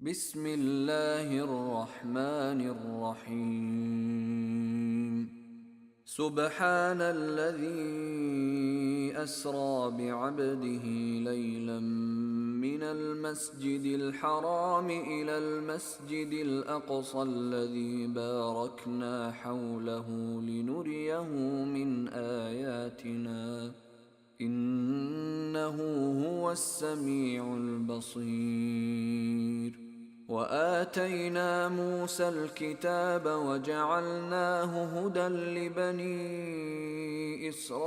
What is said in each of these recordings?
بسم الله الرحمن الرحيم. سبحان الذي أسرى بعبده ليلا من المسجد الحرام إلى المسجد الأقصى الذي باركنا حوله لنريه من آياتنا إنه هو السميع البصير. وآتينا موسى الكتاب وجعلناه هدى لبني إسرائيل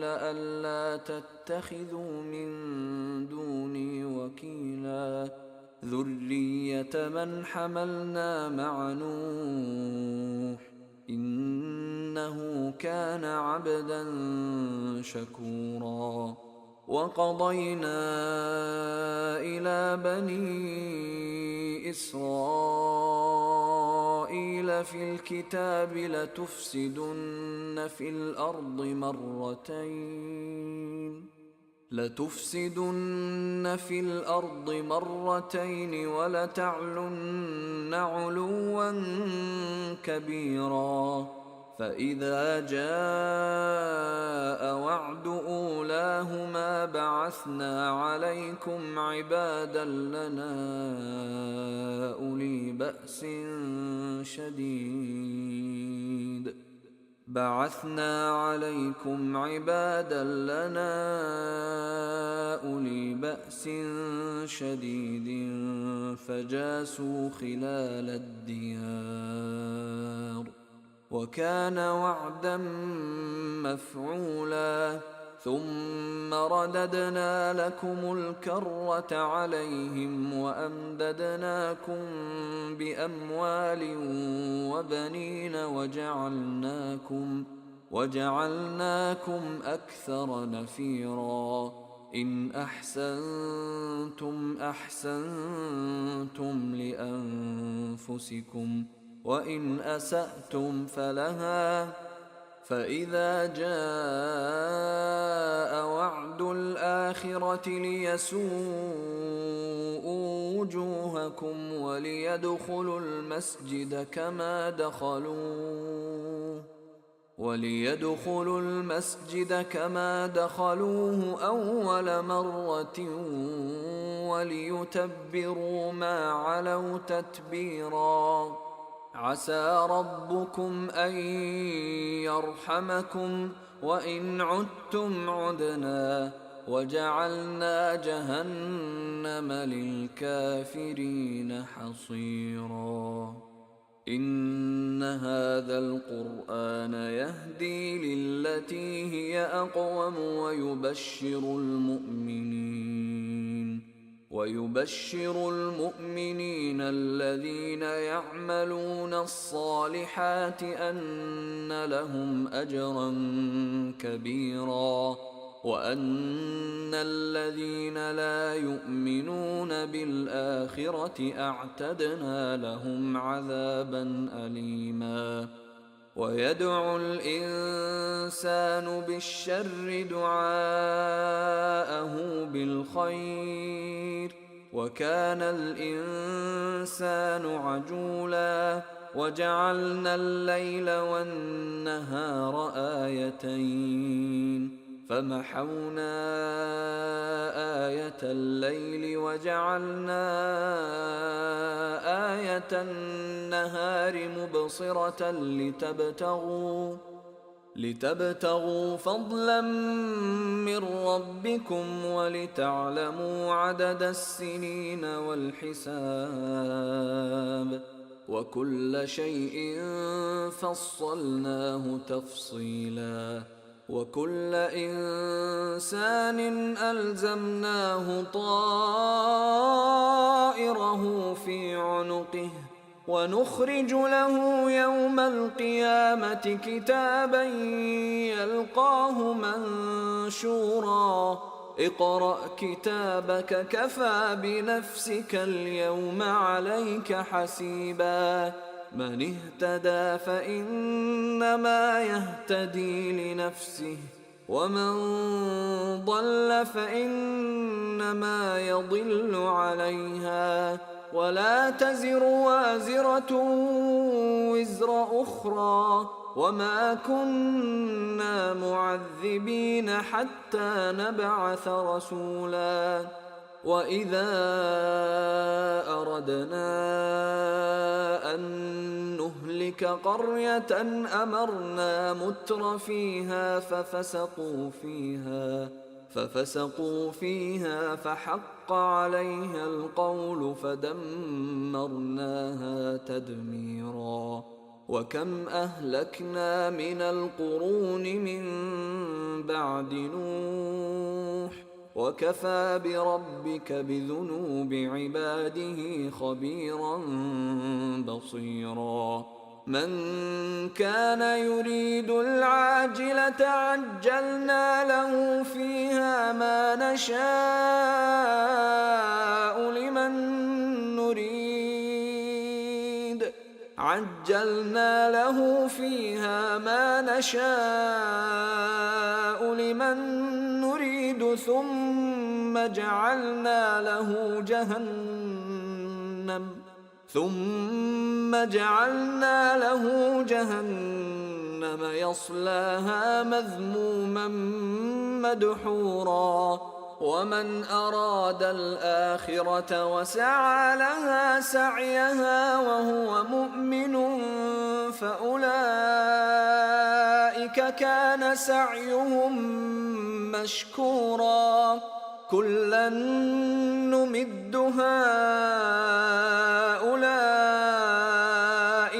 ألا تتخذوا من دوني وكيلا ذرية من حملنا مع نوح إنه كان عبدا شكورا. وقضينا إلى بني إسرائيل في الكتاب لتفسدن في الأرض مرتين ولتعلن علوا كبيرا. فإذا جاء وعد أولاهما بعثنا عليكم عبادا لنا أولي بأس شديد فجاسوا خلال الديار وكان وعدا مفعولا. ثم رددنا لكم الكرة عليهم وأمددناكم بأموال وبنين وجعلناكم أكثر نفيرا. إن أحسنتم أحسنتم لأنفسكم وإن أسأتم فلها. فإذا جاء وعد الآخرة ليسوءوا وجوهكم وليدخلوا المسجد كما دخلوه أول مرة وليتبروا ما علوا تتبيرا. عسى ربكم أن يرحمكم وإن عدتم عدنا وجعلنا جهنم للكافرين حصيرا. إن هذا القرآن يهدي للتي هي أقوم ويبشر المؤمنين الذين يعملون الصالحات أن لهم أجرا كبيرا وأن الذين لا يؤمنون بالآخرة أعتدنا لهم عذابا أليما. ويدعو الإنسان بالشر دعاءه بالخير وكان الإنسان عجولا. وجعلنا الليل والنهار آيتين فمحونا آية الليل وجعلنا آية النهار مبصرة لتبتغوا فضلا من ربكم ولتعلموا عدد السنين والحساب وكل شيء فصلناه تفصيلا. وكل إنسان ألزمناه طائره في عنقه ونخرج له يوم القيامة كتابا يلقاه منشورا. اقرأ كتابك كفى بنفسك اليوم عليك حسيبا. من اهتدى فإنما يهتدي لنفسه ومن ضل فإنما يضل عليها ولا تزر وازرة وزر أخرى وما كنا معذبين حتى نبعث رسولا وإذا أردنا أن نهلك قرية أمرنا متر فيها ففسقوا فيها فحق عليها القول فدمرناها تدميرا وكم أهلكنا من القرون من بعد نوح وكفى بربك بذنوب عباده خبيرا بصيرا من كان يريد العاجلة عجلنا له فيها ما نشاء لمن نريد ثم جعلنا له جهنم يصلاها مذموما مدحورا ومن أراد الآخرة وسعى لها سعيها وهو مؤمن فأولئك كان سعيهم مشكورا كلا نمد هؤلاء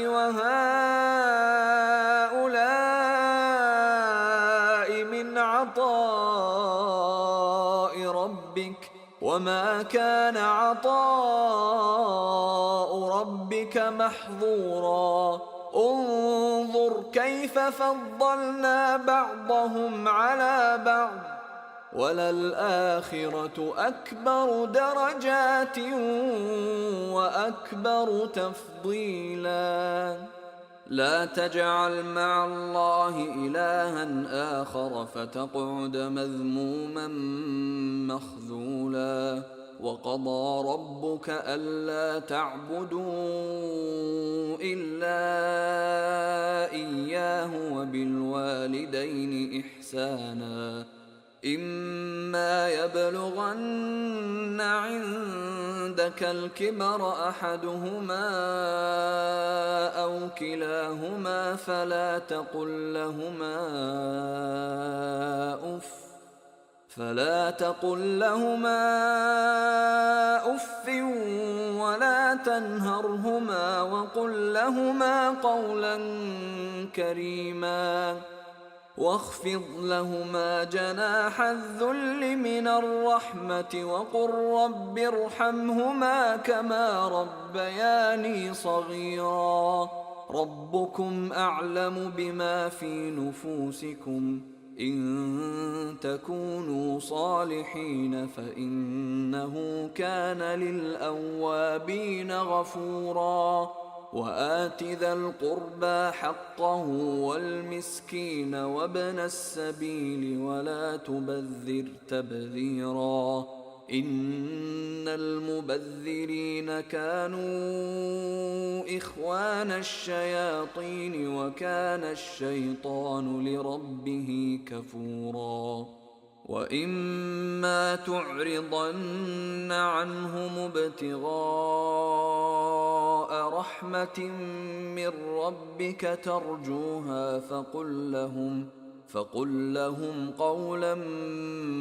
وهؤلاء من عطاء ربك وما كان عطاء ربك محظورا انظر كيف فضلنا بعضهم على بعض وللآخرة أكبر درجات وأكبر تفضيلا لا تجعل مع الله إلها آخر فتقعد مذموما مخذولا وقضى ربك ألا تعبدوا إلا إياه وبالوالدين إحسانا إما يبلغن عندك الكبر أحدهما أو كلاهما فلا تقل لهما أف ولا تنهرهما وقل لهما قولا كريما واخفض لهما جناح الذل من الرحمة وقل رب ارحمهما كما ربياني صغيرا ربكم أعلم بما في نفوسكم إن تكونوا صالحين فإنه كان للأوابين غفورا وآت ذا القربى حقه والمسكين وابن السبيل ولا تبذر تبذيرا إن المبذرين كانوا إخوان الشياطين وكان الشيطان لربه كفورا وإما تعرضن عنهم ابتغاء رحمة من ربك ترجوها فقل لهم قولا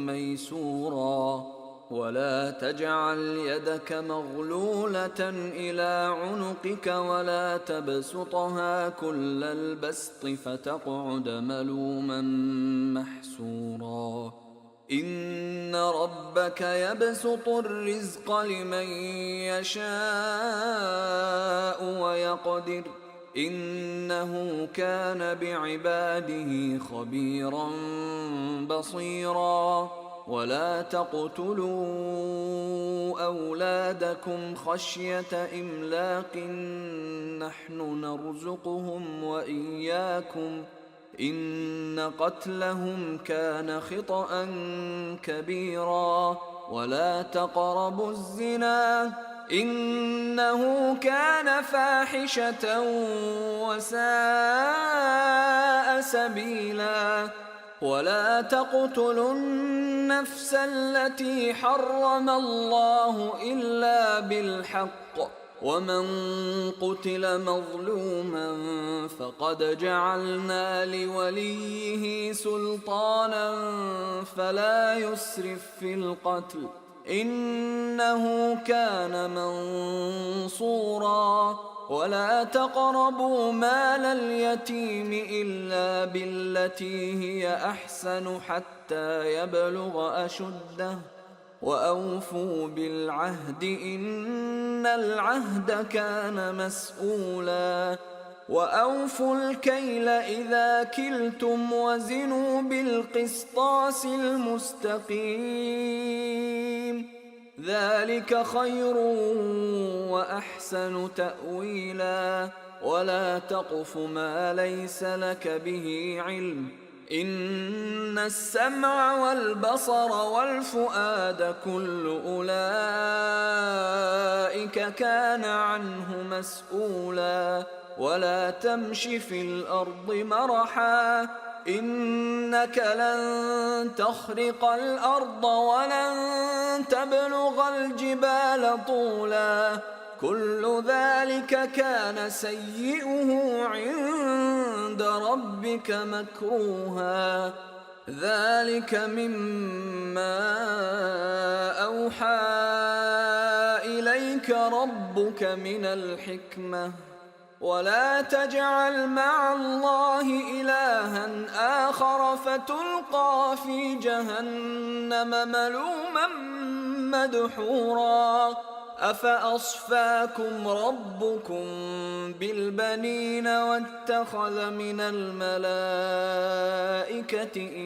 ميسورا ولا تجعل يدك مغلولة إلى عنقك ولا تبسطها كل البسط فتقعد ملوما محسورا إن ربك يبسط الرزق لمن يشاء ويقدر إنه كان بعباده خبيرا بصيرا ولا تقتلوا أولادكم خشية إملاق نحن نرزقهم وإياكم إن قتلهم كان خطأ كبيرا ولا تقربوا الزنا إنه كان فاحشة وساء سبيلا ولا تقتلوا النفس التي حرم الله إلا بالحق ومن قتل مظلوما فقد جعلنا لوليه سلطانا فلا يسرف في القتل إنه كان منصورا ولا تقربوا مال اليتيم إلا بالتي هي أحسن حتى يبلغ أشده وأوفوا بالعهد إن العهد كان مسؤولا وأوفوا الكيل إذا كلتم وزنوا بالقسطاس المستقيم ذلك خير وأحسن تأويلا ولا تقف ما ليس لك به علم إن السمع والبصر والفؤاد كل أولئك كان عنه مسؤولا ولا تمش في الأرض مرحا إنك لن تخرق الأرض ولن تبلغ الجبال طولا كل ذلك كان سيئه عند ربك مكروها ذلك مما أوحى إليك ربك من الحكمة ولا تجعل مع الله إلها آخر فتلقى في جهنم ملوما مدحورا أفأصفاكم ربكم بالبنين واتخذ من الملائكة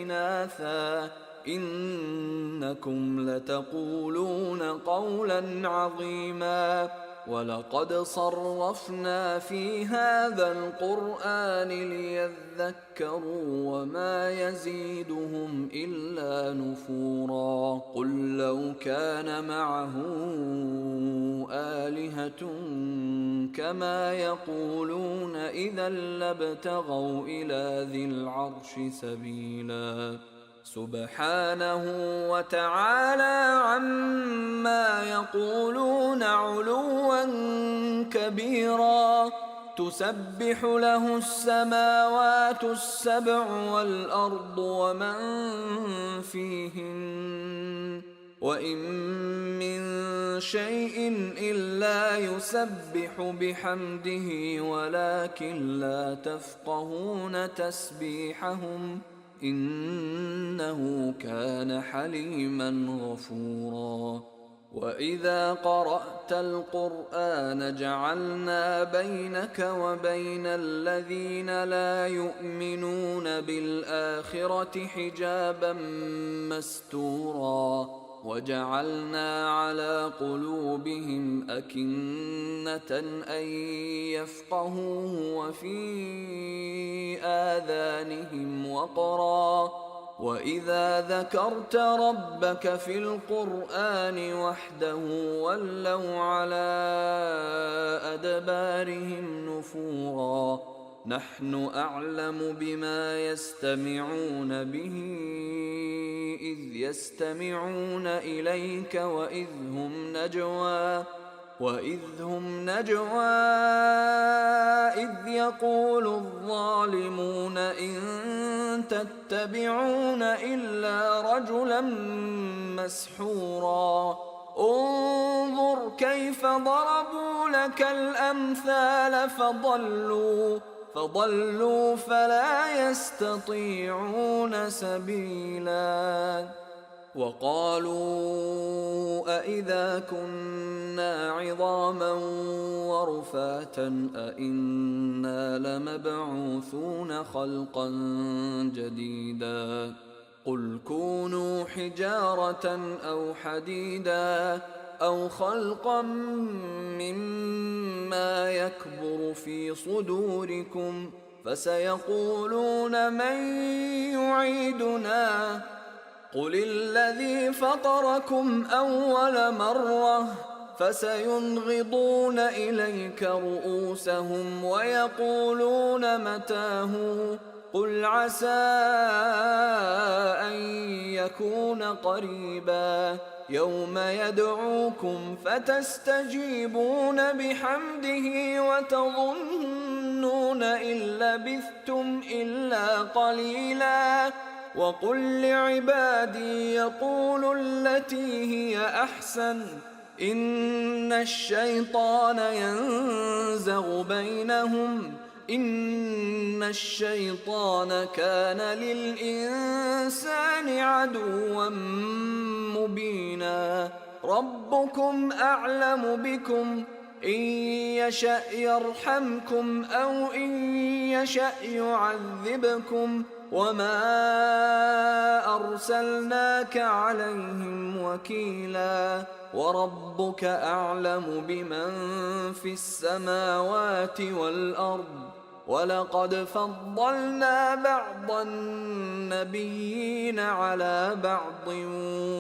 إناثا إنكم لتقولون قولا عظيما ولقد صرفنا في هذا القرآن ليذكروا وما يزيدهم إلا نفورا قل لو كان معه آلهة كما يقولون إذا لابتغوا إلى ذي العرش سبيلا سبحانه وتعالى عما يقولون علوا كبيرا تسبح له السماوات السبع والأرض ومن فيهن وإن من شيء إلا يسبح بحمده ولكن لا تفقهون تسبيحهم إنه كان حليما غفورا وإذا قرأت القرآن جعلنا بينك وبين الذين لا يؤمنون بالآخرة حجابا مستورا وجعلنا على قلوبهم أكنة أن يفقهوه وفي آذانهم وقرا وإذا ذكرت ربك في القرآن وحده ولوا على أدبارهم نفورا نحن أعلم بما يستمعون به إذ يستمعون إليك وإذ هم نجوى إذ يقول الظالمون إن تتبعون إلا رجلا مسحورا انظر كيف ضربوا لك الأمثال فضلوا فلا يستطيعون سبيلا وقالوا أإذا كنا عظاما ورفاتا أإنا لمبعوثون خلقا جديدا قل كونوا حجارة أو حديدا أو خلقا مما يكبر في صدوركم فسيقولون من يعيدنا قل الذي فطركم أول مرة فسينغضون إليك رؤوسهم ويقولون متى هو قل عسى أن يكون قريبا يوم يدعوكم فتستجيبون بحمده وتظنون إن لبثتم إلا قليلا وقل لعبادي يقولوا التي هي أحسن إن الشيطان ينزغ بينهم إن الشيطان كان للإنسان عدوا مبينا ربكم أعلم بكم إن يشأ يرحمكم أو إن يشأ يعذبكم وما أرسلناك عليهم وكيلا وربك أعلم بمن في السماوات والأرض ولقد فضلنا بعض النبيين على بعض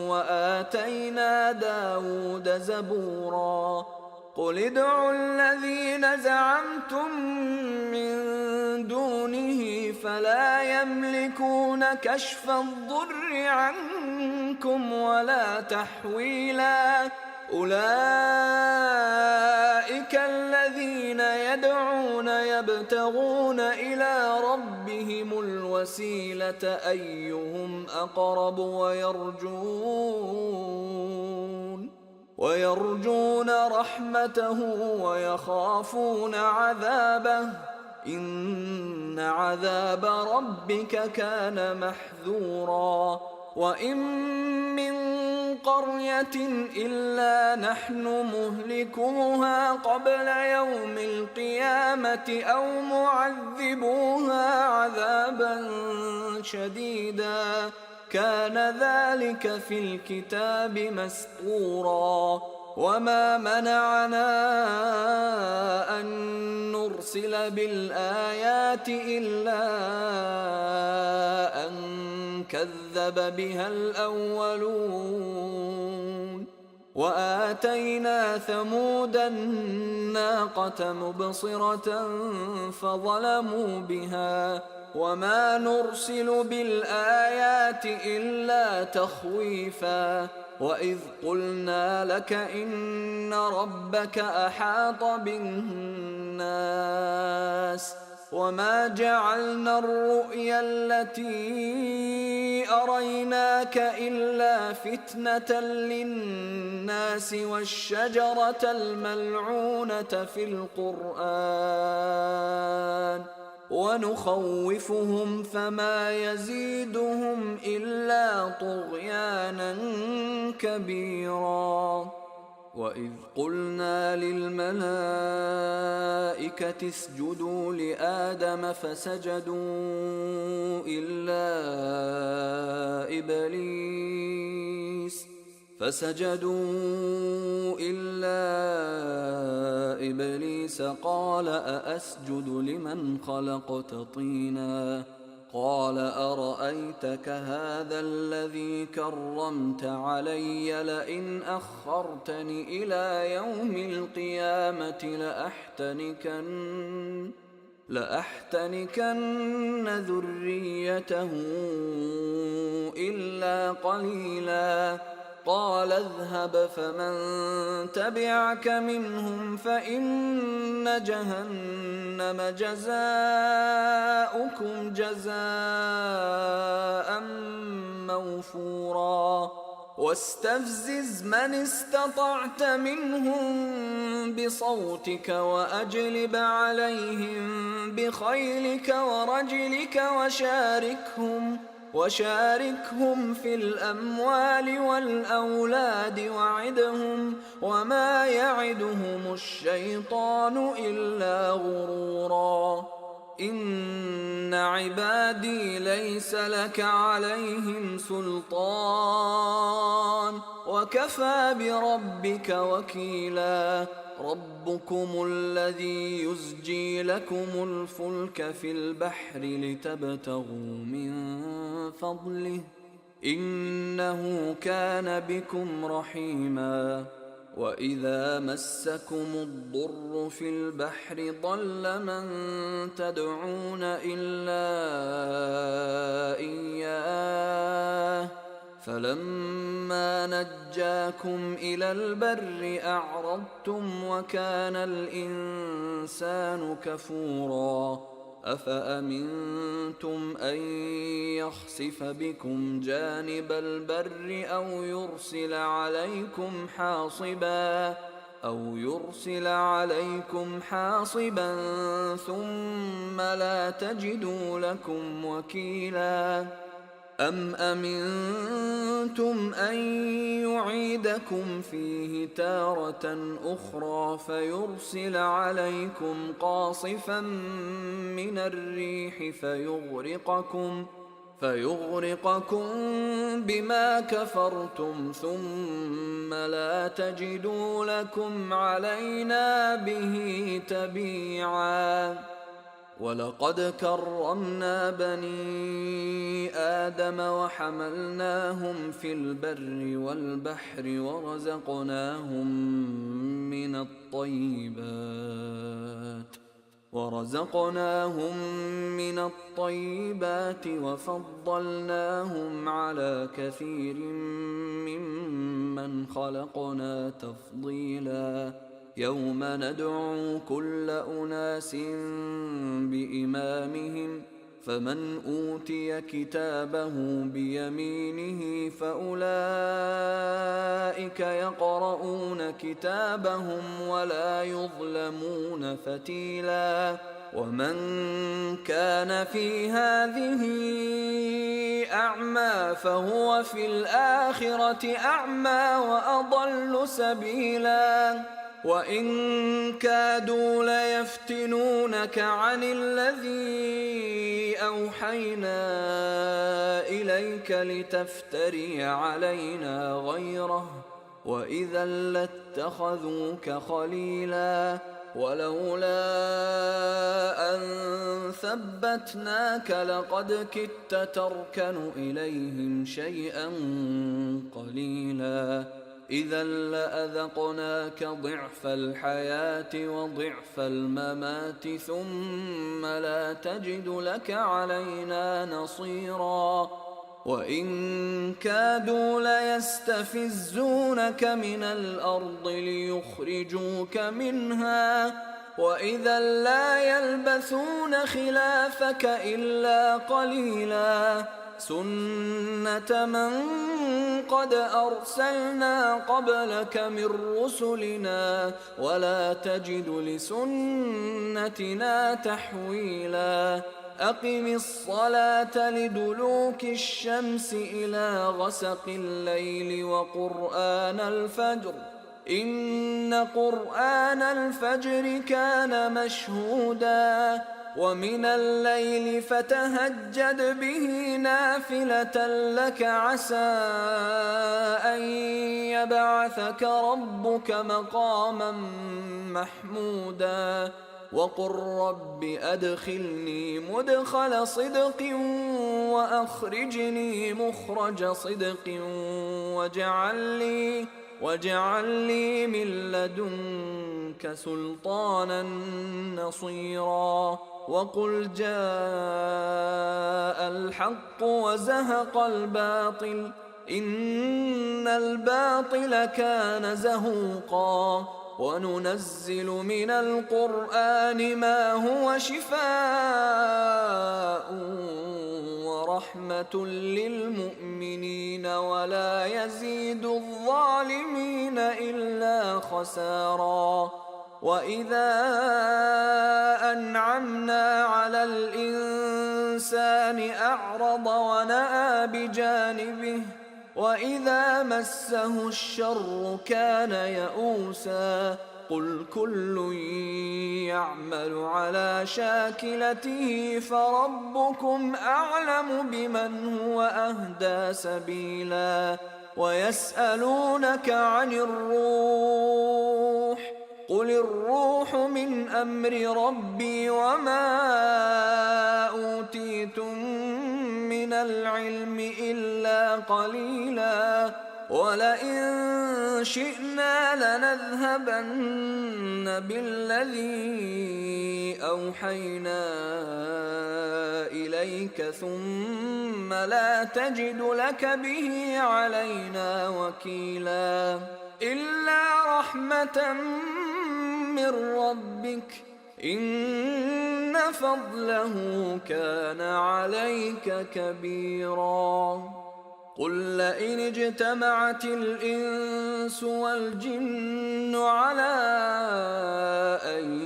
وآتينا داود زبورا قل ادعوا الذين زعمتم من دونه فلا يملكون كشف الضر عنكم ولا تحويلا أولئك الذين يدعون يبتغون إلى ربهم الوسيلة أيهم أقرب ويرجون رحمته ويخافون عذابه إن عذاب ربك كان محذورا وإن من قرية إلا نحن مهلكوها قبل يوم القيامة أو معذبوها عذابا شديدا كان ذلك في الكتاب مسطورا وما منعنا أن نرسل بالآيات إلا أن كذب بها الأولون وآتينا ثمود الناقة مبصرة فظلموا بها وما نرسل بالآيات إلا تخويفا وإذ قلنا لك إن ربك أحاط بالناس وما جعلنا الرؤيا التي أريناك إلا فتنة للناس والشجرة الملعونة في القرآن ونخوفهم فما يزيدهم إلا طغيانا كبيرا وإذ قلنا للملائكة اسجدوا لآدم فسجدوا إلا إبليس قال أأسجد لمن خلقت طينا قال أرأيتك هذا الذي كرمت علي لئن أخرتني إلى يوم القيامة لأحتنكن ذريته إلا قليلا قال اذهب فمن تبعك منهم فإن جهنم جزاؤكم جزاء موفورا واستفزز من استطعت منهم بصوتك وأجلب عليهم بخيلك ورجلك وشاركهم في الأموال والأولاد وعدهم وما يعدهم الشيطان إلا غرورا إن عبادي ليس لك عليهم سلطان وكفى بربك وكيلا ربكم الذي يزجي لكم الفلك في البحر لتبتغوا من فضله إنه كان بكم رحيما وإذا مسكم الضر في البحر ضل من تدعون إلا إياه فلما نجاكم إلى البر أعرضتم وكان الإنسان كفورا أفأمنتم أن يخسف بكم جانب البر أو يرسل عليكم حاصبا ثم لا تجدوا لكم وكيلا أم أمنتم أن يعيدكم فيه تارة أخرى فيرسل عليكم قاصفا من الريح فيغرقكم بما كفرتم ثم لا تجدوا لكم علينا به تبيعا ولقد كرمنا بني آدم وحملناهم في البر والبحر ورزقناهم من الطيبات وفضلناهم على كثير ممن خلقنا تفضيلا يوم ندعو كل أناس بإمامهم فمن أوتي كتابه بيمينه فأولئك يقرؤون كتابهم ولا يظلمون فتيلا ومن كان في هذه أعمى فهو في الآخرة أعمى وأضل سبيلا وإن كادوا ليفتنونك عن الذي أوحينا إليك لتفتري علينا غيره وإذا لاتخذوك خليلا ولولا أن ثبتناك لقد كدت تركن إليهم شيئا قليلا إذا لأذقناك ضعف الحياة وضعف الممات ثم لا تجد لك علينا نصيرا وإن كادوا ليستفزونك من الأرض ليخرجوك منها وإذا لا يلبثون خلافك إلا قليلا سنة من قد أرسلنا قبلك من رسلنا ولا تجد لسنتنا تحويلا أقم الصلاة لدلوك الشمس إلى غسق الليل وقرآن الفجر إن قرآن الفجر كان مشهودا ومن الليل فتهجد به نافلة لك عسى أن يبعثك ربك مقاما محمودا وقل رب أدخلني مدخل صدق وأخرجني مخرج صدق واجعل لي من لدنك سلطانا نصيرا وقل جاء الحق وزهق الباطل إن الباطل كان زهوقا وننزل من القرآن ما هو شفاء ورحمة للمؤمنين ولا يزيد الظالمين إلا خسارا وإذا أنعمنا على الإنسان أعرض ونأى بجانبه وإذا مسه الشر كان يئوسا قل كل يعمل على شاكلته فربكم أعلم بمن هو أهدى سبيلا ويسألونك عن الروح قل الروح من أمر ربي وما أوتيتم من العلم إلا قليلا ولئن شئنا لنذهبن بالذي أوحينا إليك ثم لا تجد لك به علينا وكيلا إلا رحمة من ربك إن فضله كان عليك كبيرا قل لئن اجتمعت الإنس والجن على أن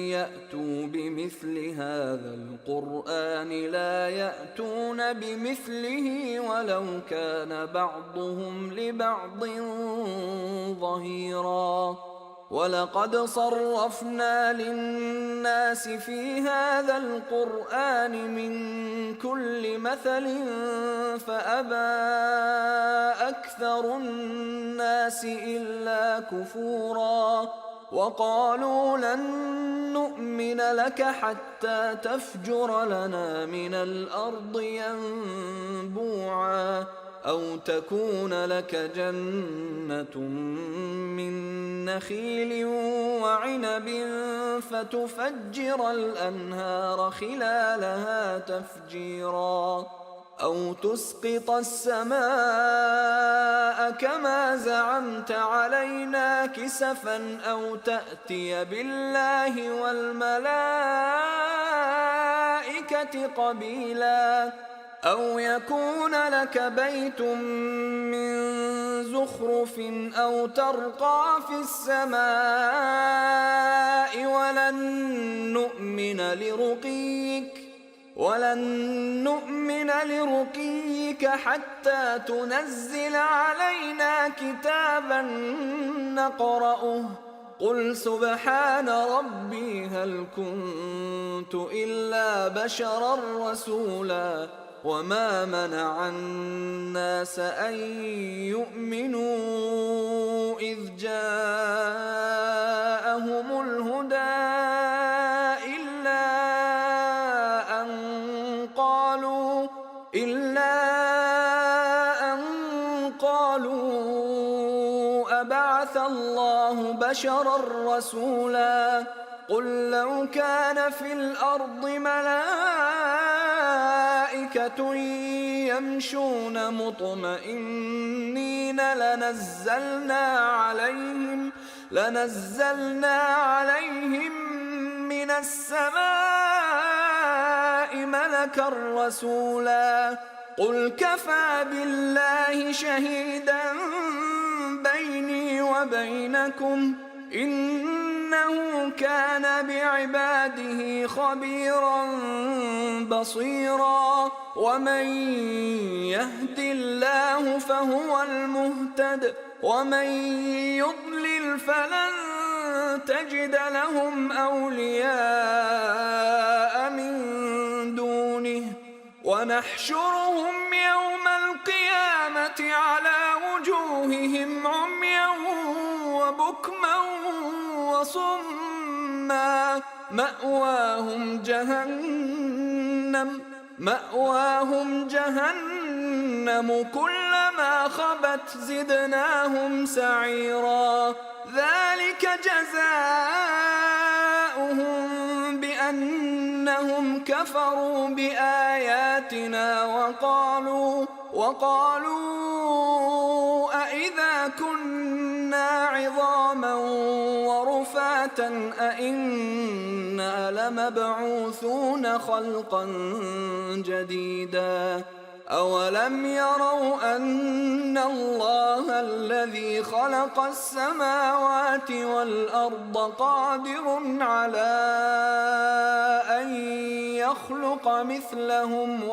يأتوا بمثل هذا القرآن لا يأتون بمثله ولو كان بعضهم لبعض ظهيرا ولقد صرفنا للناس في هذا القرآن من كل مثل فأبى أكثر الناس إلا كفورا وقالوا لن نؤمن لك حتى تفجر لنا من الأرض ينبوعا أو تكون لك جنة من نخيل وعنب فتفجر الأنهار خلالها تفجيرا أو تسقط السماء كما زعمت علينا كسفا أو تأتي بالله والملائكة قبيلا أو يكون لك بيت من زخرف أو ترقى في السماء ولن نؤمن لرقيك حتى تنزل علينا كتابا نقرأه قل سبحان ربي هل كنت إلا بشرا رسولا وما منع الناس أن يؤمنوا إذ جاءهم الهدى إلا أن قالوا أبعث الله بشرا رسولا قل لو كان في الأرض ملائكة يمشون مطمئنين لنزلنا عليهم من السماء ملكا رسولا قل كفى بالله شهيدا بيني وبينكم إنه كان بعباده خبيرا بصيرا ومن يهد الله فهو المهتد ومن يضلل فلن تجد لهم أولياء من دونه ونحشرهم يوم القيامة على وجوههم عميا وبكما وصما مأواهم جهنم كلما خبت زدناهم سعيرا ذلك جزاؤهم بأنهم كفروا بآياتنا وقالوا أإذا كنا عظاما ورفاتا أإنا لمبعوثون خلقا جديدا أولم يروا أن الله الذي خلق السماوات والأرض قادر على أن يخلق مثلهم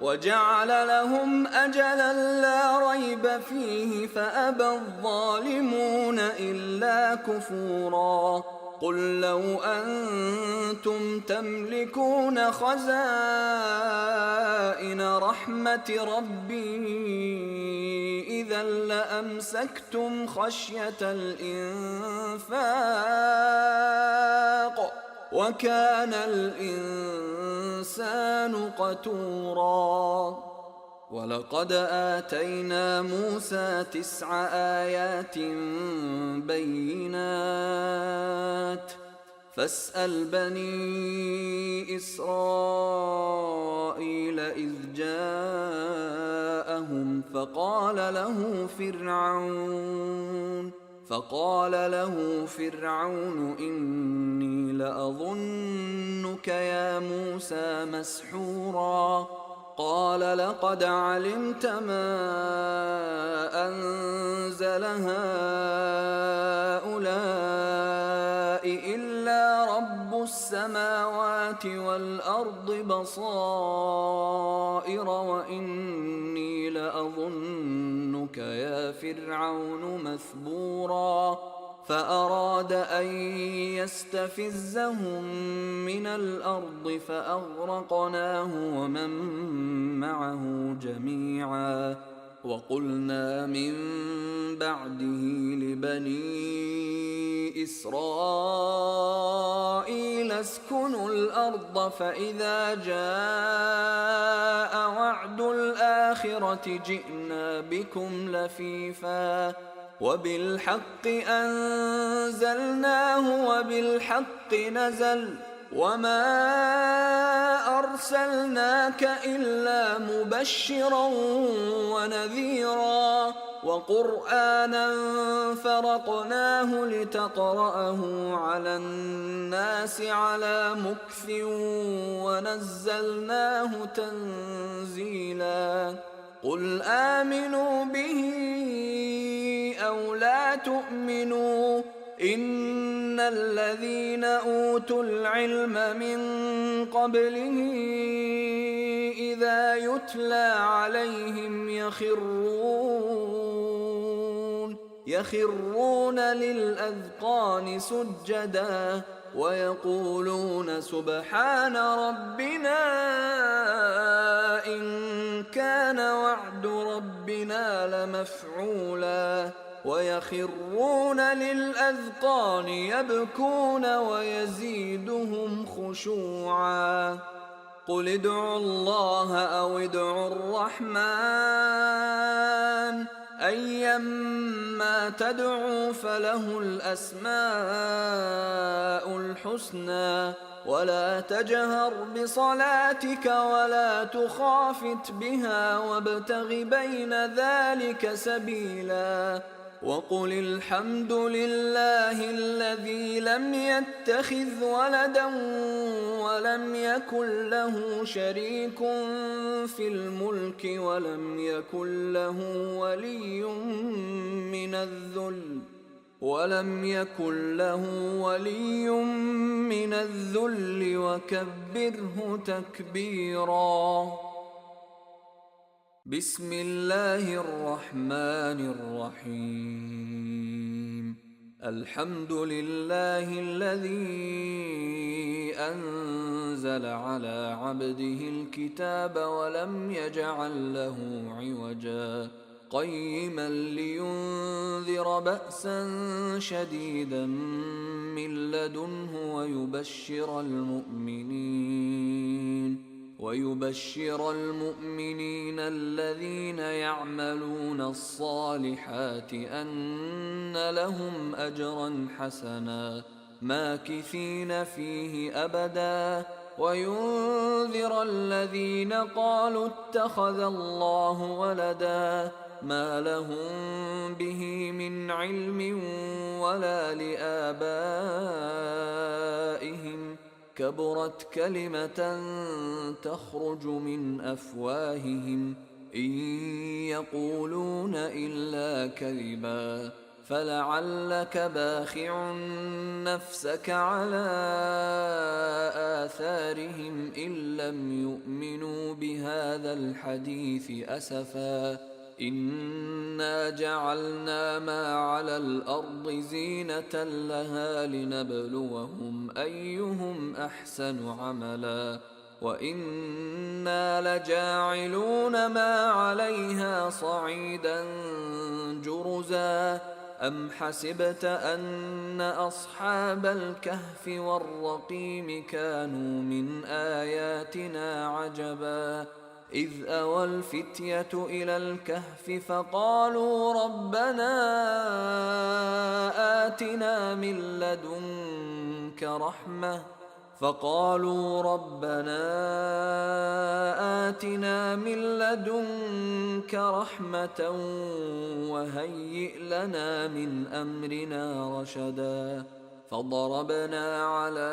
وجعل لهم أجلا لا ريب فيه فأبى الظالمون إلا كفورا قل لو أنتم تملكون خزائن رحمة ربي إذا لأمسكتم خشية الإنفاق وكان الإنسان قتوراً. ولقد آتينا موسى 9 آيات بينات فاسأل بني إسرائيل إذ جاءهم فقال له فرعون إني لأظنك يا موسى مسحورا. قال لقد علمت ما أنزل هؤلاء إلا رب السماوات والأرض بصائر وإني لأظنك يا فرعون مثبورا. فأراد أن يستفزهم من الأرض فأغرقناه ومن معه جميعا. وقلنا من بعده لبني إسرائيل اسكنوا الأرض فإذا جاء وعد الآخرة جئنا بكم لفيفا وبالحق أنزلناه وبالحق نزل وما أرسلناك إلا مبشرا ونذيرا وقرآنا فرقناه لتقرأه على الناس على مكث ونزلناه تنزيلا. قل آمنوا به أو لا تؤمنوا إن الذين أوتوا العلم من قبله إذا يتلى عليهم يخرون للأذقان سجدا ويقولون سبحان ربنا إن كان وعد ربنا لمفعولا ويخرون للأذقان يبكون ويزيدهم خشوعا. قل ادعوا الله أو ادعوا الرحمن أيما تدعوا فله الأسماء الحسنى ولا تجهر بصلاتك ولا تخافت بها وابتغ بين ذلك سبيلا. وقل الحمد لله الذي لم يتخذ ولدا ولم يكن له شريك في الملك ولم يكن له ولي من الذل وكبره تكبيرا. بسم الله الرحمن الرحيم. الحمد لله الذي أنزل على عبده الكتاب ولم يجعل له عوجا قيما لينذر بأسا شديدا من لدنه ويبشر المؤمنين الذين يعملون الصالحات أن لهم أجرا حسنا ماكثين فيه أبدا وينذر الذين قالوا اتخذ الله ولدا ما لهم به من علم ولا لآبائهم كبرت كلمة تخرج من أفواههم إن يقولون إلا كذبا فلعلك باخع نفسك على آثارهم إن لم يؤمنوا بهذا الحديث أسفا إنا جعلنا ما على الأرض زينة لها لنبلوهم أيهم أحسن عملا وإنا لجاعلون ما عليها صعيدا جرزا أم حسبت أن أصحاب الكهف والرقيم كانوا من آياتنا عجبا إذ أوى الفتية إلى الكهف فقالوا ربنا آتنا من لدنك رحمة وهيئ لنا من أمرنا رشدا فضربنا على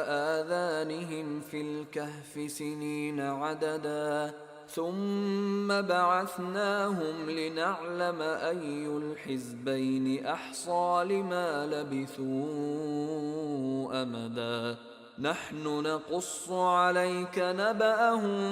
آذانهم في الكهف سنين عددا ثم بعثناهم لنعلم أي الحزبين أحصى لما لبثوا أمدا نحن نقص عليك نبأهم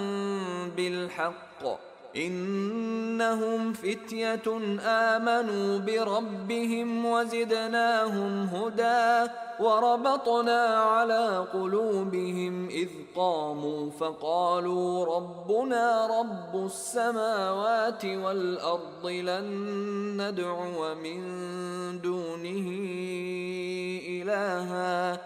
بالحق إنهم فتية آمنوا بربهم وزدناهم هدى وربطنا على قلوبهم إذ قاموا فقالوا ربنا رب السماوات والأرض لن ندعو من دونه إلها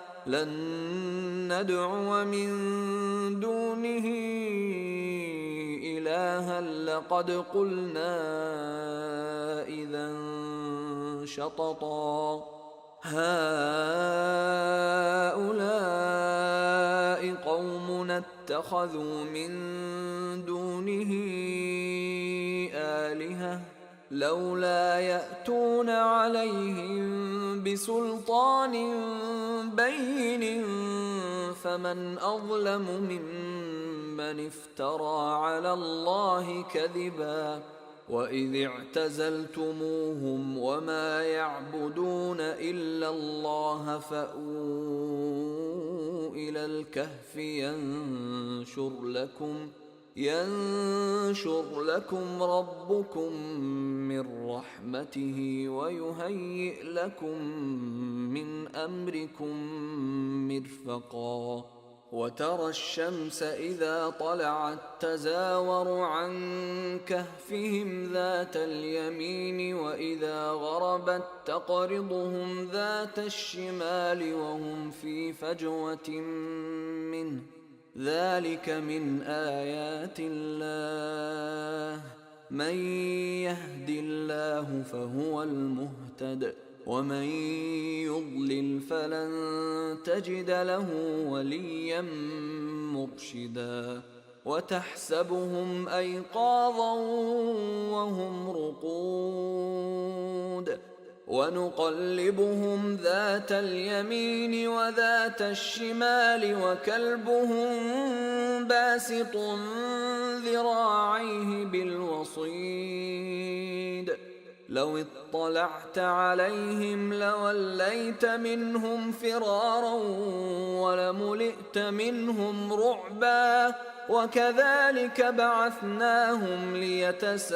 لقد قلنا إذا شططا هؤلاء قومنا اتخذوا من دونه آلهة لولا يأتون عليهم بسلطان بين فمن أظلم ممن افترى على الله كذبا وإذ اعتزلتموهم وما يعبدون إلا الله فأووا إلى الكهف ينشر لكم ربكم من رحمته ويهيئ لكم من أمركم مرفقا وترى الشمس إذا طلعت تزاور عن كهفهم ذات اليمين وإذا غربت تقرضهم ذات الشمال وهم في فجوة منه ذلك من آيات الله من يهد الله فهو المهتد ومن يضلل فلن تجد له وليا مرشدا وتحسبهم أيقاظا وهم رقود ونقلبهم ذات اليمين وذات الشمال وكلبهم باسط ذراعيه بالوصيد لو اطلعت عليهم لوليت منهم فرارا ولملئت منهم رعبا وكذلك بعثناهم ليتساءلوا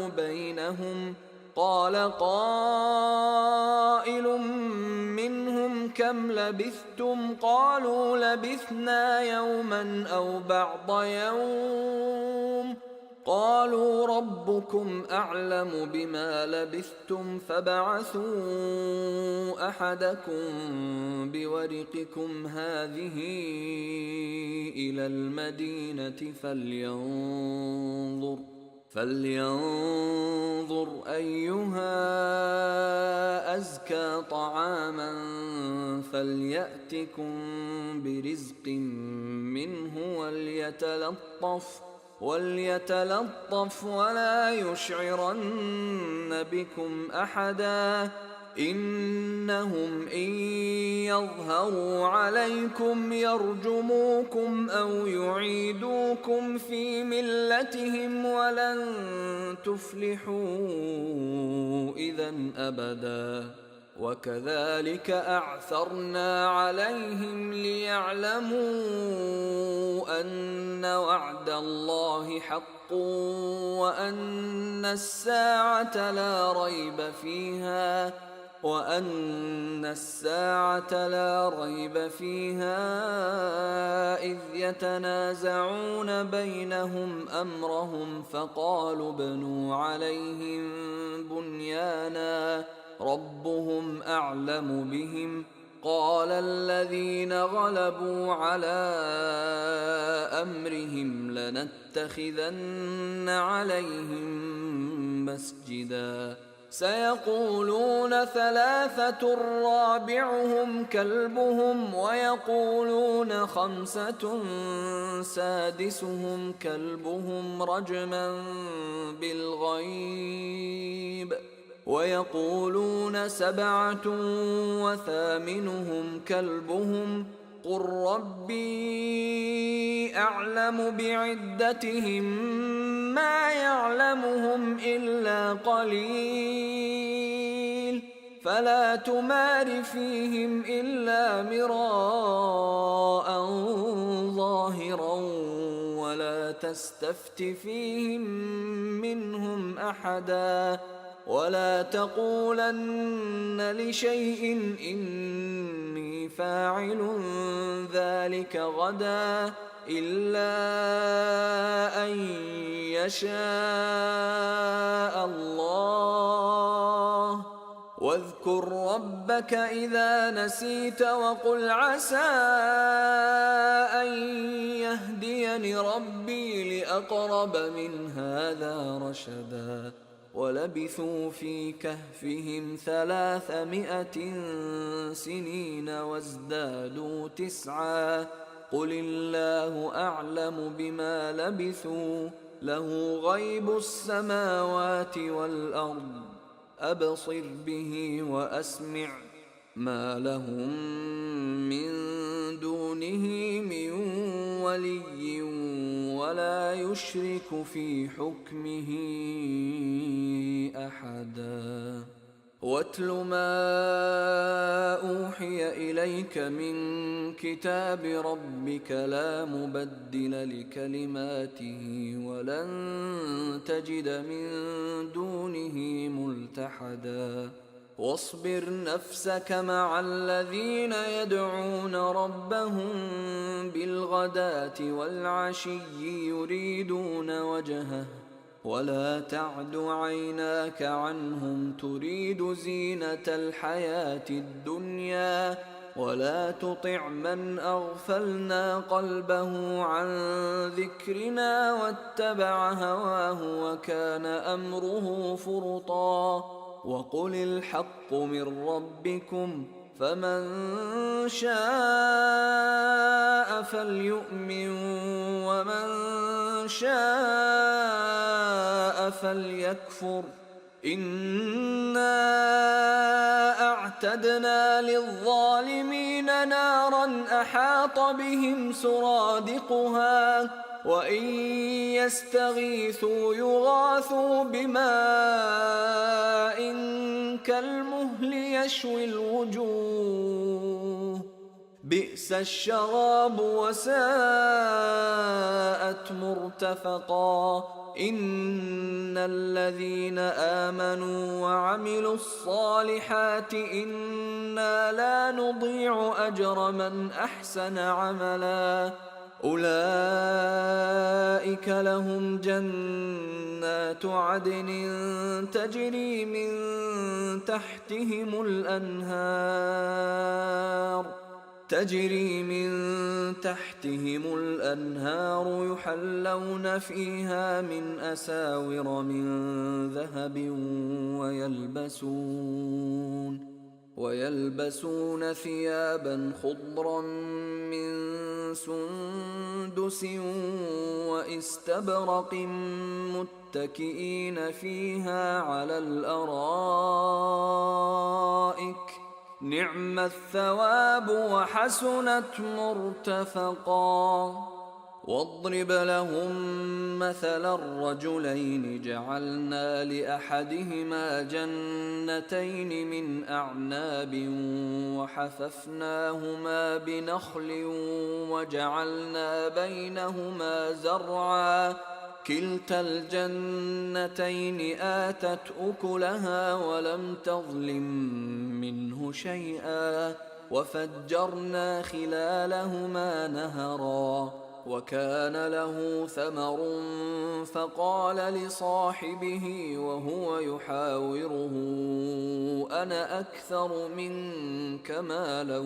بينهم قال قائل منهم كم لبثتم قالوا لبثنا يوما أو بعض يوم قالوا ربكم أعلم بما لبثتم فابعثوا أحدكم بورقكم هذه إلى المدينة فلينظر أيها أزكى طعاما فليأتكم برزق منه وليتلطف ولا يشعرن بكم أحدا إنهم إن يظهروا عليكم يرجموكم أو يعيدوكم في ملتهم ولن تفلحوا إذا أبدا وكذلك أعثرنا عليهم ليعلموا أن وعد الله حق وأن الساعة لا ريب فيها إذ يتنازعون بينهم أمرهم فقالوا ابنوا عليهم بنيانا ربهم أعلم بهم قال الذين غلبوا على أمرهم لنتخذن عليهم مسجدا سيقولون ثلاثة رابعهم كلبهم ويقولون خمسة سادسهم كلبهم رجما بالغيب ويقولون سبعة وثامنهم كلبهم قل ربي أعلم بعدتهم ما يعلمهم إلا قليل فلا تمار فيهم إلا مراء ظاهرا ولا تستفت فيهم منهم أحدا ولا تقولن لشيء إني فاعل ذلك غدا إلا أن يشاء الله واذكر ربك إذا نسيت وقل عسى أن يهديني ربي لأقرب من هذا رشدا ولبثوا في كهفهم 300 سنين وازدادوا 9 قل الله أعلم بما لبثوا له غيب السماوات والأرض أبصر به وأسمع ما لهم من دونه من ولي ولا يشرك في حكمه أحدا واتل ما أوحي إليك من كتاب ربك لا مبدل لكلماته ولن تجد من دونه ملتحدا واصبر نفسك مع الذين يدعون ربهم بالغداة والعشي يريدون وجهه ولا تعد عيناك عنهم تريد زينة الحياة الدنيا ولا تطع من أغفلنا قلبه عن ذكرنا واتبع هواه وكان أمره فرطا وقل الحق من ربكم فمن شاء فليؤمن ومن شاء فليكفر إنا أعتدنا للظالمين نارا أحاط بهم سرادقها وإن يستغيثوا يغاثوا بماء كالمهل يشوي الوجوه بئس الشراب وساءت مرتفقا إن الذين آمنوا وعملوا الصالحات إنا لا نضيع أجر من أحسن عملا أولئك لهم جنات عدن تجري من تحتهم الأنهار يحلون فيها من أساور من ذهب ويلبسون ثيابا خضرا من سندس واستبرق متكئين فيها على الأرائك نعم الثواب وحسنت مرتفقا واضرب لهم مثلا الرجلين جعلنا لأحدهما جنتين جنتين من أعناب وحففناهما بنخل وجعلنا بينهما زرعا كلتا الجنتين آتت أكلها ولم تظلم منه شيئا وفجرنا خلالهما نهرا وكان له ثمر فقال لصاحبه وهو يحاوره أنا أكثر منك مالا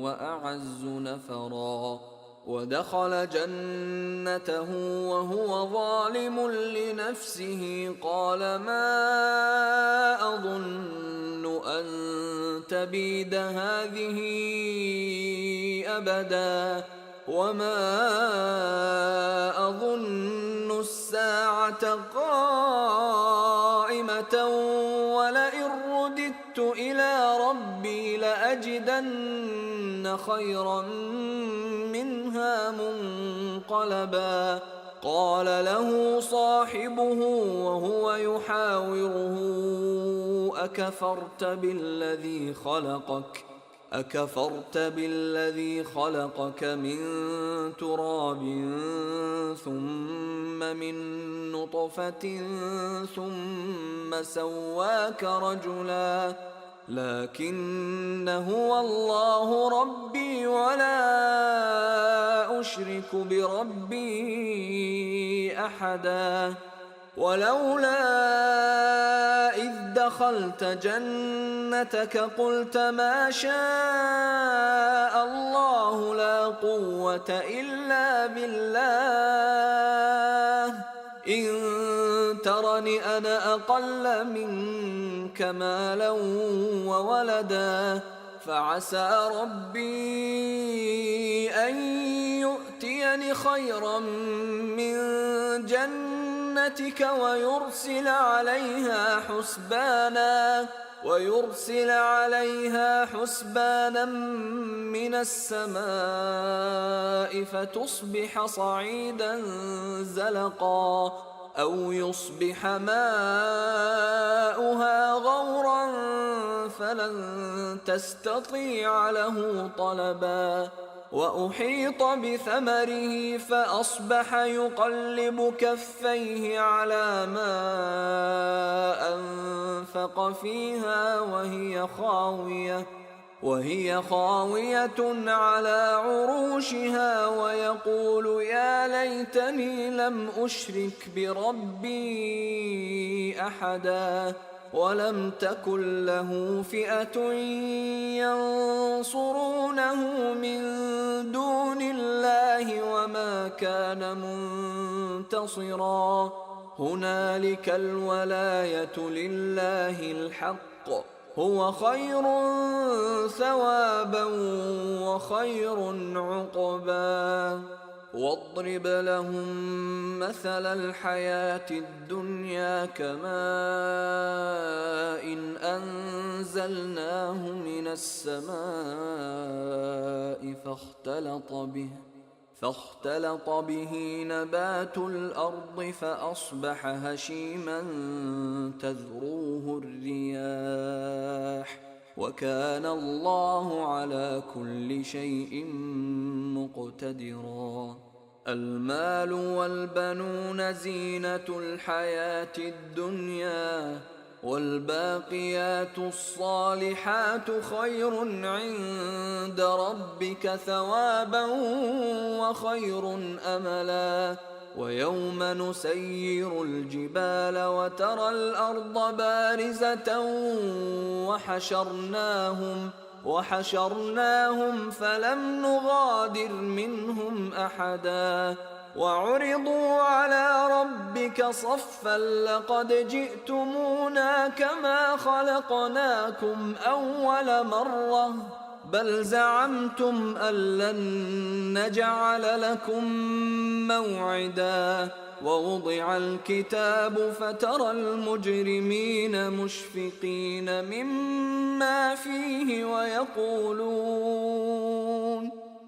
وأعز نفرا ودخل جنته وهو ظالم لنفسه قال ما أظن أن تبيد هذه أبدا وما أظن الساعة قائمة ولئن رددت إلى ربي لأجدن خيرا منها منقلبا قال له صاحبه وهو يحاوره أكفرت بالذي خلقك من تراب ثم من نطفة ثم سواك رجلا لكن هو الله ربي ولا أشرك بربي أحدا ولولا إذ دخلت جنتك قلت ما شاء الله لا قوة إلا بالله إن ترني أنا أقل منك مالا وولدا فعسى ربي أن يؤتيني خيرا من جنتك ويرسل عليها حسبانا من السماء فتصبح صعيدا زلقا أو يصبح ماؤها غورا فلن تستطيع له طلبا وأحيط بثمره فأصبح يقلب كفيه على ما أنفق فيها وهي خاوية على عروشها ويقول يا ليتني لم أشرك بربي أحدا ولم تكن له فئة ينصرونه من دون الله وما كان منتصرا هنالك الولاية لله الحق هو خير ثوابا وخير عقبا واضرب لهم مثل الحياة الدنيا كماء إن أنزلناه من السماء فاختلط به نبات الأرض فأصبح هشيما تذروه الرياح وكان الله على كل شيء مقتدرا المال والبنون زينة الحياة الدنيا والباقيات الصالحات خير عند ربك ثوابا وخير أملا ويوم نسير الجبال وترى الأرض بارزة وحشرناهم فلم نغادر منهم أحدا وعرضوا على ربك صفا لقد جئتمونا كما خلقناكم أول مرة بل زعمتم أن لن نجعل لكم موعدا ووضع الكتاب فترى المجرمين مشفقين مما فيه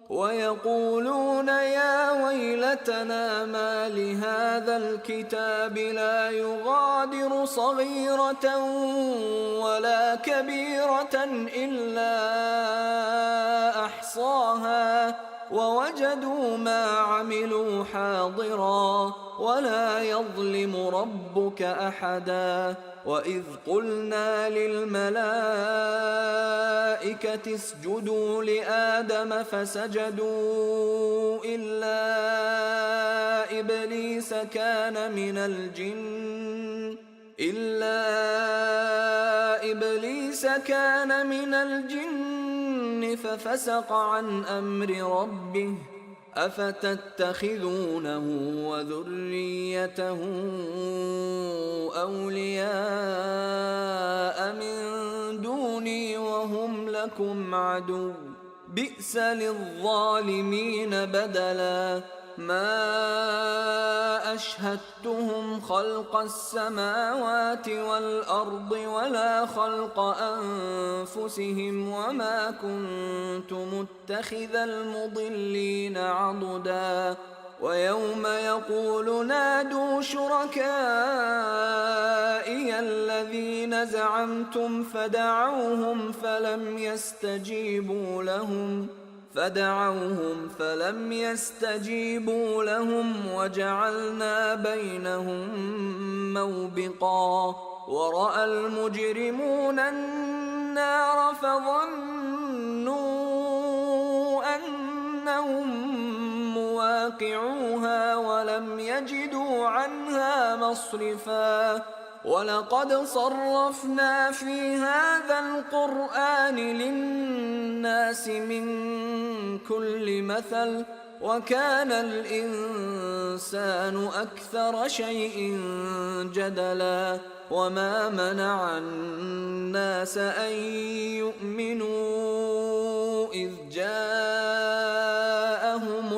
ويقولون يا ويلتنا ما لهذا الكتاب لا يغادر صغيرة ولا كبيرة إلا أحصاها ووجدوا ما عملوا حاضرا ولا يظلم ربك أحدا. وإذ قلنا للملائكة اسجدوا لآدم فسجدوا إلا إبليس كان من الجن ففسق عن أمر ربه أفتتخذونه وذريته أولياء من دوني وهم لكم عدو بئس للظالمين بدلا. ما أشهدتهم خلق السماوات والأرض ولا خلق أنفسهم وما كنت متخذ المضلين عضدا. ويوم يقول نادوا شركائي الذين زعمتم فدعوهم فلم يستجيبوا لهم وجعلنا بينهم موبقا. ورأى المجرمون النار فظنوا أنهم مواقعوها ولم يجدوا عنها مصرفا. ولقد صرفنا في هذا القرآن للناس من كل مثل وكان الإنسان أكثر شيء جدلا. وما منع الناس أن يؤمنوا إذ جاءهم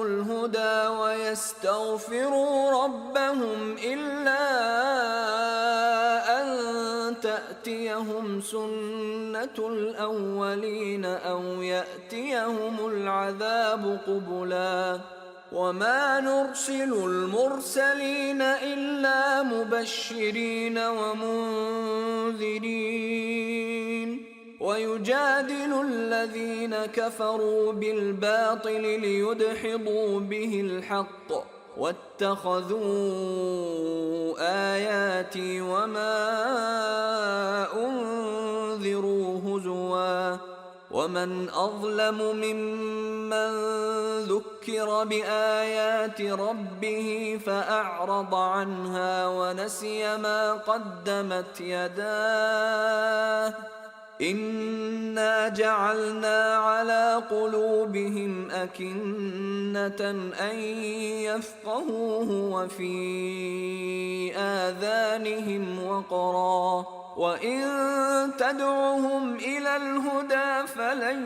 الهدى ويستغفروا ربهم إلا أن تأتيهم سنة الأولين أو يأتيهم العذاب قبلا. وما نرسل المرسلين إلا مبشرين ومنذرين ويجادل الذين كفروا بالباطل ليدحضوا به الحق واتخذوا آياتي وما أنذروا هزوا. ومن أظلم ممن ذكر بآيات ربه فأعرض عنها ونسي ما قدمت يداه إنا جعلنا على قلوبهم أكنة أن يفقهوه وفي آذانهم وقرا وإن تدعهم إلى الهدى فلن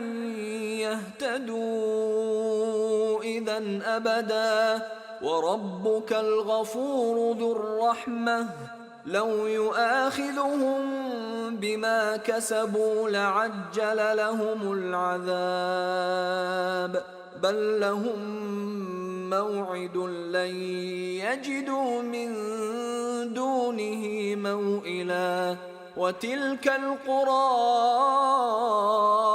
يهتدوا إذا أبدا. وربك الغفور ذو الرحمة لو يؤاخذهم بما كسبوا لعجل لهم العذاب بل لهم موعد لن يجدوا من دونه موئلا. وتلك القرى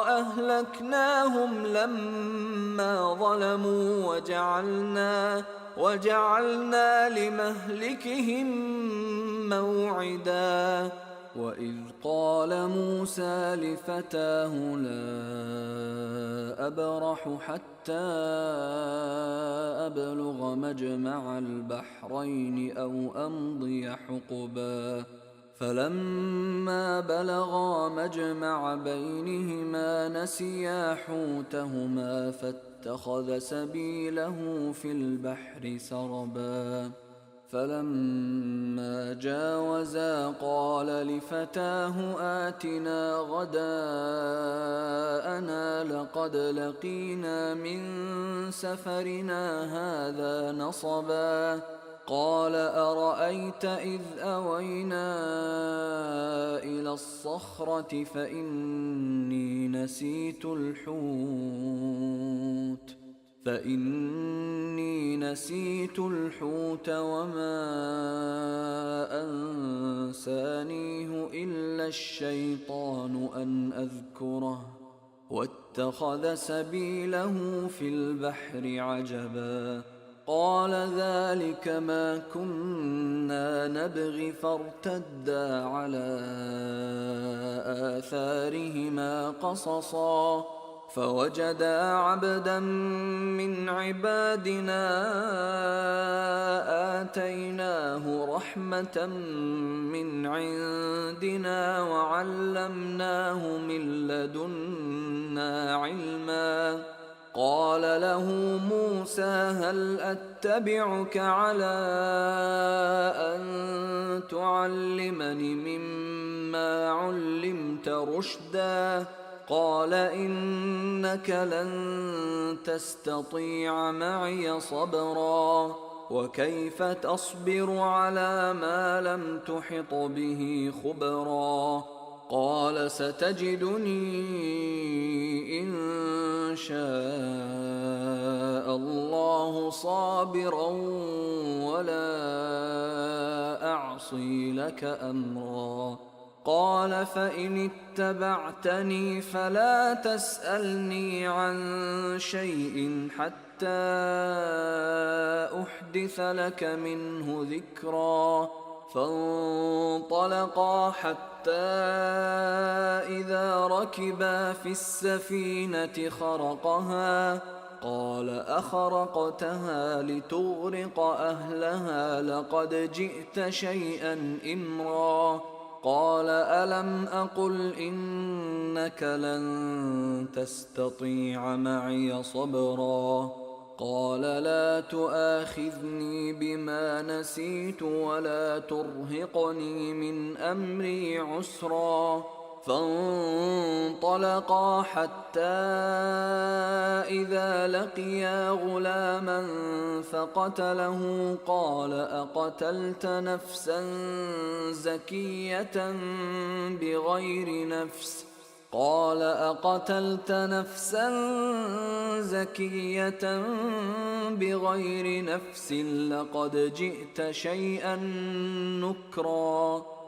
أهلكناهم لما ظلموا وجعلنا لمهلكهم موعدا. وإذ قال موسى لفتاه لا أبرح حتى أبلغ مجمع البحرين أو أمضي حقبا فلما بلغا مجمع بينهما نسيا حوتهما فاتخذ سبيله في البحر سربا. فلما جاوزا قال لفتاه آتنا غداءنا لقد لقينا من سفرنا هذا نصبا. قال أرأيت إذ أوينا إلى الصخرة فإني نسيت الحوت فإني نسيت الحوت وما أنسانيه إلا الشيطان أن أذكره واتخذ سبيله في البحر عجبا قال ذلك ما كنا نبغي فارتدا على آثارهما قصصا فوجدا عبدا من عبادنا آتيناه رحمة من عندنا وعلمناه من لدنا علما قال له موسى هل أتبعك على أن تعلمني مما علمت رشدا قال إنك لن تستطيع معي صبرا وكيف تصبر على ما لم تحط به خبرا قال ستجدني إن شاء الله صابرا ولا أعصي لك أمرا قال فإن اتبعتني فلا تسألني عن شيء حتى أحدث لك منه ذكرا فانطلقا حتى إذا ركبا في السفينة خرقها قال أخرقتها لتغرق أهلها لقد جئت شيئا إمرا قال ألم أقل إنك لن تستطيع معي صبرا قال لا تؤاخذني بما نسيت ولا ترهقني من أمري عسرا فانطلقا حتى إذا لقيا غلاما فقتله قال أقتلت نفسا زكية بغير نفس قال أقتلت نفسا زكية بغير نفس لقد جئت شيئا نكرا